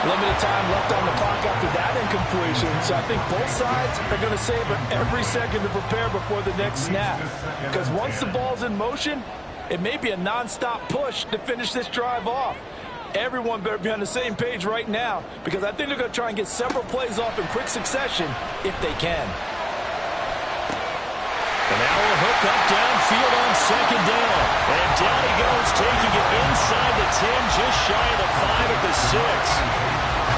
Limited time left on the clock after that incompletion, so I think both sides are going to savor every second to prepare before the next snap. Because once the ball's in motion, it may be a non-stop push to finish this drive off. Everyone better be on the same page right now, because I think they're going to try and get several plays off in quick succession if they can. And now a hook up downfield on second down. And down he goes, taking it inside the 10, just shy of the 5 at the 6.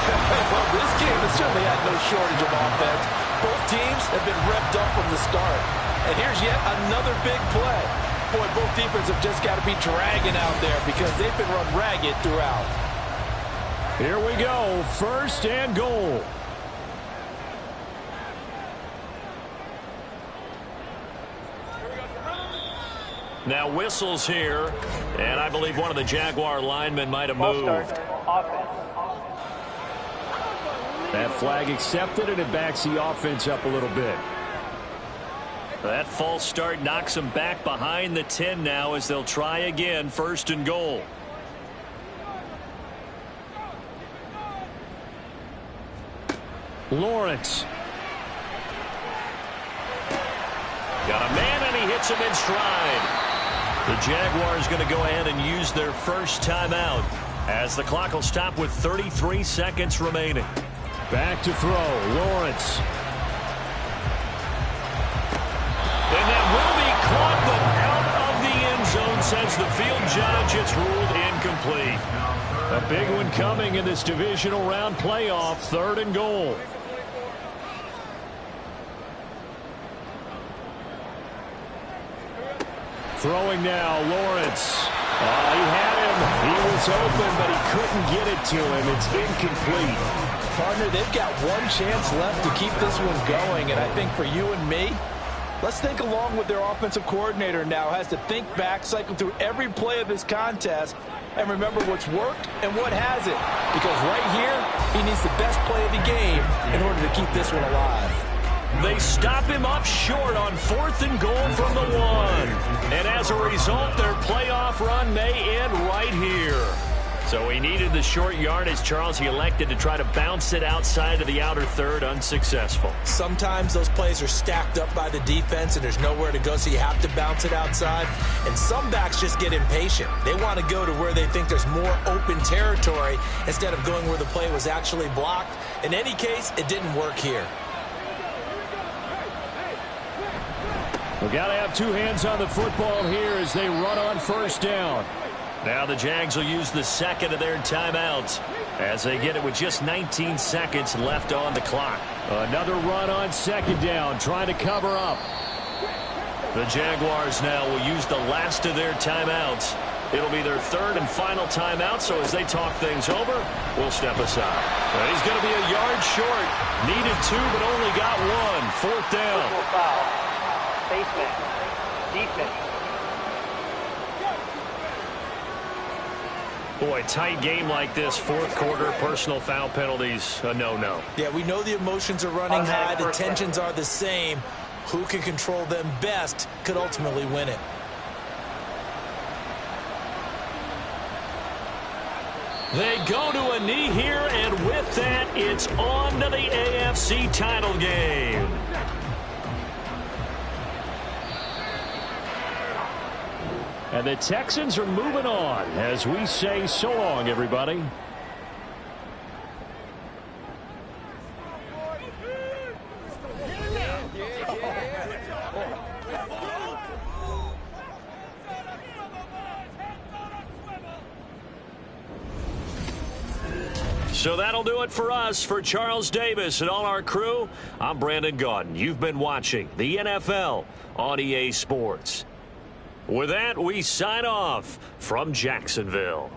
Well, this game has certainly had no shortage of offense. Both teams have been revved up from the start. And here's yet another big play. Boy, both defenses have just got to be dragging out there because they've been run ragged throughout. Here we go, first and goal. Now whistles here, and I believe one of the Jaguar linemen might have moved. That flag accepted, and it backs the offense up a little bit. That false start knocks them back behind the 10 now as they'll try again, first and goal. Lawrence. Got a man, and he hits him in stride. The Jaguars going to go ahead and use their first timeout as the clock will stop with 33 seconds remaining. Back to throw, Lawrence. And that will be caught, but out of the end zone, says the field judge. It's ruled incomplete. A big one coming in this divisional round playoff, third and goal. Throwing now, Lawrence. He had him. He was open, but he couldn't get it to him. It's incomplete. Partner, they've got one chance left to keep this one going, and I think for you and me, let's think along with their offensive coordinator now. Has to think back, cycle through every play of this contest, and remember what's worked and what hasn't. Because right here, he needs the best play of the game in order to keep this one alive. They stop him up short on fourth and goal from the 1. And as a result, their playoff run may end right here. So he needed the short yardage, Charles. He elected to try to bounce it outside of the outer third, unsuccessful. Sometimes those plays are stacked up by the defense and there's nowhere to go, so you have to bounce it outside. And some backs just get impatient. They want to go to where they think there's more open territory instead of going where the play was actually blocked. In any case, it didn't work here. We've got to have two hands on the football here as they run on first down. Now the Jags will use the second of their timeouts as they get it with just 19 seconds left on the clock. Another run on second down, trying to cover up. The Jaguars now will use the last of their timeouts. It'll be their third and final timeout, so as they talk things over, we'll step aside. He's going to be a yard short. Needed 2, but only got 1. Fourth down. Basement. Defense. Boy, tight game like this, fourth quarter, personal foul penalties, a no-no. Yeah, we know the emotions are running high, the tensions are the same. Who can control them best could ultimately win it. They go to a knee here, and with that, it's on to the AFC title game. And the Texans are moving on as we say so long, everybody. So that'll do it for us. For Charles Davis and all our crew, I'm Brandon Gaudin. You've been watching the NFL on EA Sports. With that, we sign off from Jacksonville.